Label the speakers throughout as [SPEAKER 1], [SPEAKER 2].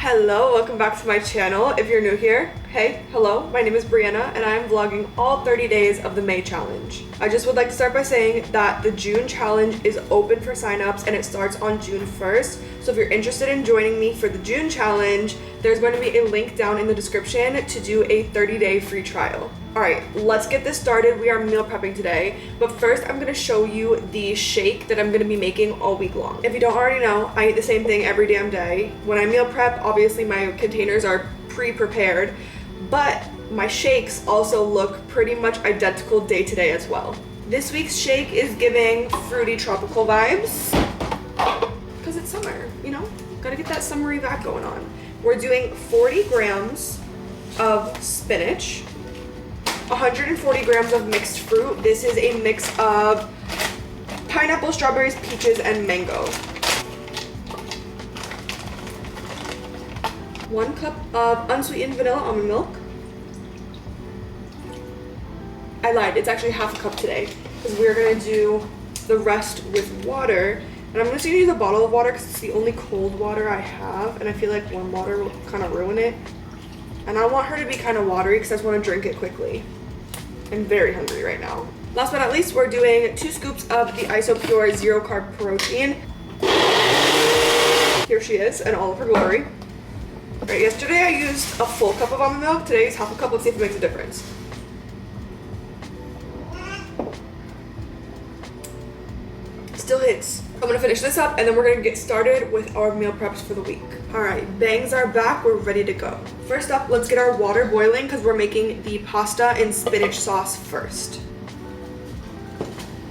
[SPEAKER 1] Hello, welcome back to my channel. If you're new here, hey, hello, my name is Brianna and I am vlogging all 30 days of the May challenge. I just would like to start by saying that the June challenge is open for signups and it starts on June 1st. So if you're interested in joining me for the June challenge, there's going to be a link down in the description to do a 30-day free trial. All right, let's get this started. We are meal prepping today, but first I'm gonna show you the shake that I'm gonna be making all week long. If you don't already know, I eat the same thing every damn day. When I meal prep, obviously my containers are pre-prepared, but my shakes also look pretty much identical day to day as well. This week's shake is giving fruity tropical vibes, because it's summer, you know? Gotta get that summery vibe going on. We're doing 40 grams of spinach, 140 grams of mixed fruit. This is a mix of pineapple, strawberries, peaches, and mango. 1 cup of unsweetened vanilla almond milk. I lied, it's actually half a cup today because we're gonna do the rest with water. And I'm just gonna use a bottle of water because it's the only cold water I have, and I feel like warm water will kind of ruin it. And I want her to be kind of watery because I just want to drink it quickly. I'm very hungry right now. Last but not least, we're doing 2 scoops of the IsoPure zero carb protein. Here she is in all of her glory. All right, yesterday I used a full cup of almond milk. Today is half a cup. Let's see if it makes a difference. Still hits. I'm gonna finish this up and then we're gonna get started with our meal preps for the week. All right, bangs are back, we're ready to go. First up, let's get our water boiling because we're making the pasta and spinach sauce first.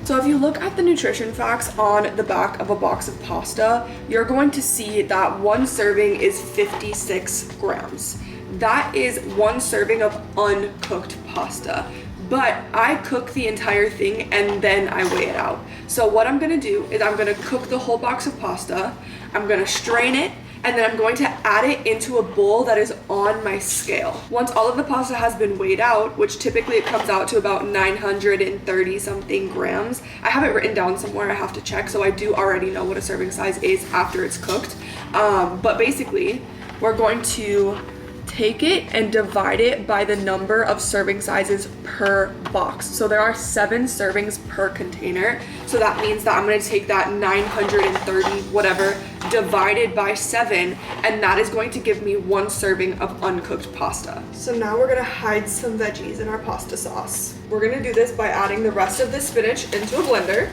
[SPEAKER 1] So if you look at the nutrition facts on the back of a box of pasta, you're going to see that 1 serving is 56 grams. That is 1 serving of uncooked pasta. But I cook the entire thing and then I weigh it out. So what I'm gonna do is I'm gonna cook the whole box of pasta, I'm gonna strain it, and then I'm going to add it into a bowl that is on my scale. Once all of the pasta has been weighed out, which typically it comes out to about 930 something grams. I have it written down somewhere, I have to check, so I do already know what a serving size is after it's cooked. But basically, we're going to take it and divide it by the number of serving sizes per box. So there are 7 servings per container. So that means that I'm gonna take that 930 whatever divided by 7, and that is going to give me 1 serving of uncooked pasta. So now we're gonna hide some veggies in our pasta sauce. We're gonna do this by adding the rest of the spinach into a blender.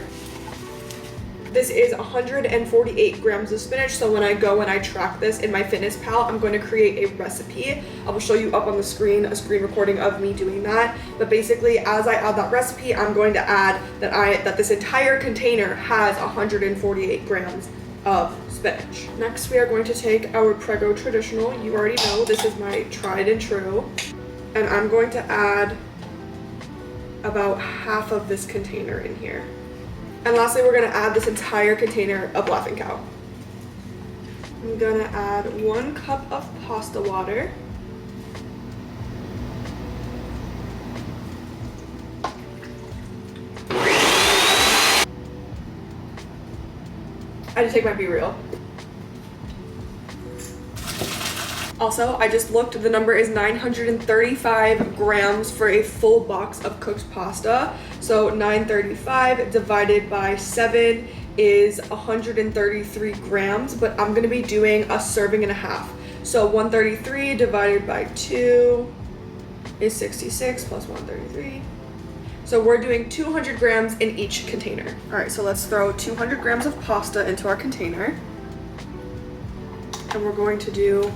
[SPEAKER 1] This is 148 grams of spinach, so when I go and I track this in my Fitness Pal, I'm going to create a recipe. I will show you up on the screen a screen recording of me doing that. But basically, as I add that recipe, I'm going to add that this entire container has 148 grams of spinach. Next, we are going to take our Prego Traditional. You already know this is my tried and true. And I'm going to add about half of this container in here. And lastly, we're gonna add this entire container of Laughing Cow. I'm gonna add 1 cup of pasta water. I had to take my B-reel. Also, I just looked, the number is 935 grams for a full box of cooked pasta. So 935 divided by 7 is 133 grams, but I'm gonna be doing a serving and a half. So 133 divided by 2 is 66 plus 133. So we're doing 200 grams in each container. All right, so let's throw 200 grams of pasta into our container. And we're going to do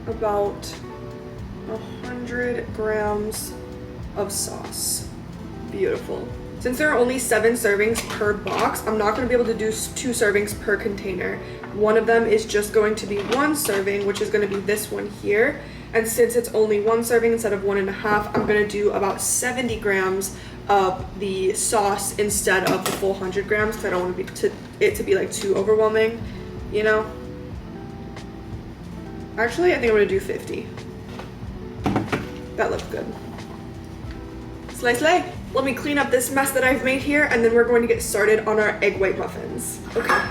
[SPEAKER 1] about 100 grams of sauce. Beautiful. Since there are only 7 servings per box, I'm not going to be able to do 2 servings per container. One of them is just going to be 1 serving, which is going to be this one here. And since it's only 1 serving instead of 1.5, I'm going to do about 70 grams of the sauce instead of the full 100 grams because I don't want it to be like too overwhelming, you know? Actually, I think I'm gonna do 50. That looks good. Slay, slay. Let me clean up this mess that I've made here, and then we're going to get started on our egg white muffins. Okay,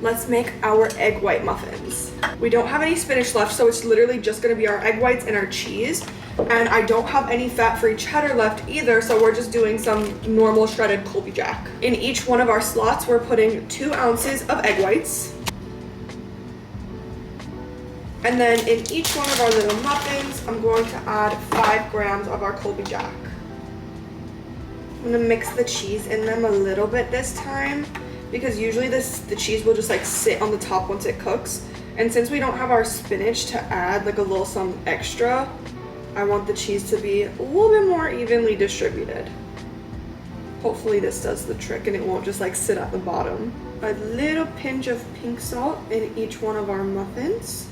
[SPEAKER 1] let's make our egg white muffins. We don't have any spinach left, so it's literally just gonna be our egg whites and our cheese. And I don't have any fat-free cheddar left either, so we're just doing some normal shredded Colby Jack. In each one of our slots, we're putting 2 ounces of egg whites. And then in each one of our little muffins, I'm going to add 5 grams of our Colby Jack. I'm gonna mix the cheese in them a little bit this time, because usually the cheese will just like sit on the top once it cooks. And since we don't have our spinach to add like a little some extra, I want the cheese to be a little bit more evenly distributed. Hopefully this does the trick and it won't just like sit at the bottom. A little pinch of pink salt in each one of our muffins.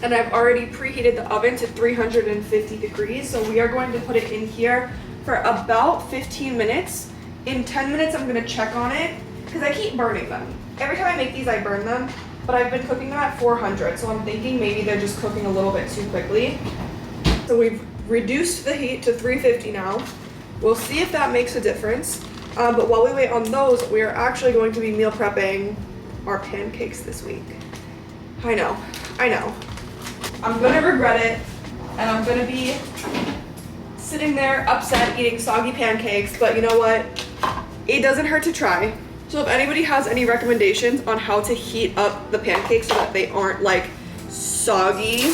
[SPEAKER 1] And I've already preheated the oven to 350 degrees, so we are going to put it in here for about 15 minutes. In 10 minutes, I'm gonna check on it, because I keep burning them. Every time I make these, I burn them, but I've been cooking them at 400, so I'm thinking maybe they're just cooking a little bit too quickly. So we've reduced the heat to 350 now. We'll see if that makes a difference. But while we wait on those, we are actually going to be meal prepping our pancakes this week. I know. I'm gonna regret it, and I'm gonna be sitting there upset eating soggy pancakes, but you know what? It doesn't hurt to try. So if anybody has any recommendations on how to heat up the pancakes so that they aren't like soggy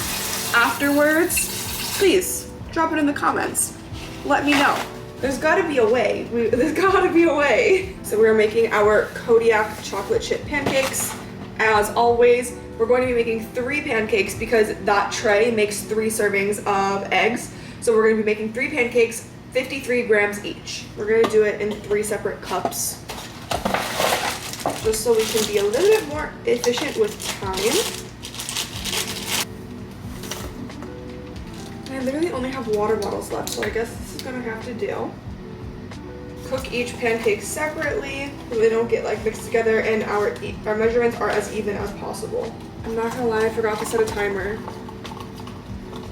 [SPEAKER 1] afterwards, please drop it in the comments. Let me know. There's gotta be a way. There's gotta be a way. So we're making our Kodiak chocolate chip pancakes. As always, we're going to be making 3 pancakes because that tray makes 3 servings of eggs. So we're going to be making 3 pancakes, 53 grams each. We're going to do it in 3 separate cups, just so we can be a little bit more efficient with time. I literally only have water bottles left, so I guess this is going to have to do. Cook each pancake separately so they don't get like mixed together, and our measurements are as even as possible. I'm not gonna lie, I forgot to set a timer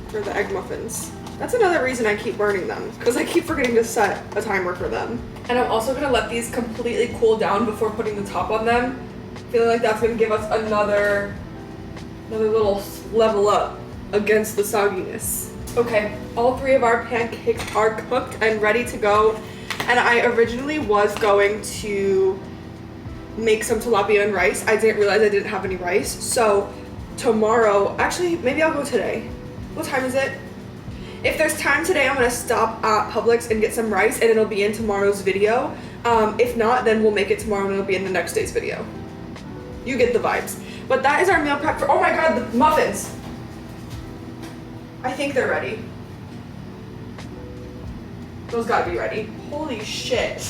[SPEAKER 1] for the egg muffins. That's another reason I keep burning them, because I keep forgetting to set a timer for them. And I'm also gonna let these completely cool down before putting the top on them. Feeling like that's gonna give us another little level up against the sogginess. Okay, all 3 of our pancakes are cooked and ready to go. And I originally was going to make some tilapia and rice. I didn't realize I didn't have any rice. So tomorrow, actually, maybe I'll go today. What time is it? If there's time today, I'm gonna stop at Publix and get some rice, and it'll be in tomorrow's video. If not, then we'll make it tomorrow and it'll be in the next day's video. You get the vibes. But that is our meal prep for, oh my God, the muffins. I think they're ready. Those gotta be ready. Holy shit.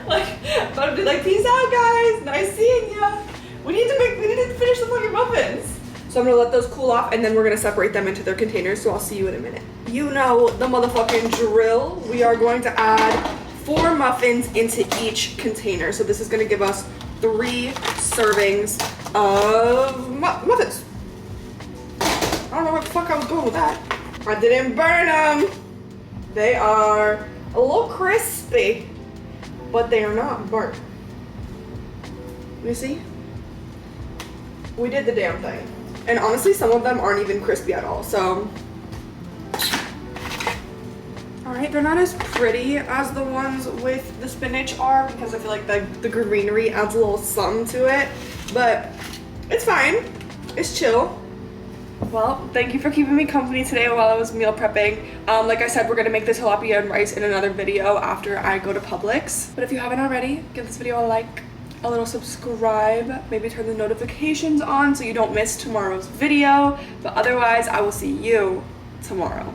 [SPEAKER 1] Like, I'm about to be like, peace out guys, nice seeing ya. We need to finish the fucking muffins. So I'm gonna let those cool off, and then we're gonna separate them into their containers, so I'll see you in a minute. You know the motherfucking drill. We are going to add 4 muffins into each container. So this is gonna give us 3 servings of muffins. I don't know where the fuck I was going with that. I didn't burn them. They are a little crispy, but they are not burnt. Let me see. We did the damn thing. And honestly, some of them aren't even crispy at all, so. All right, they're not as pretty as the ones with the spinach are, because I feel like the greenery adds a little something to it, but it's fine. It's chill. Well, thank you for keeping me company today while I was meal prepping. Like I said, we're gonna make the tilapia and rice in another video after I go to Publix. But if you haven't already, give this video a like, a little subscribe, maybe turn the notifications on so you don't miss tomorrow's video. But otherwise, I will see you tomorrow.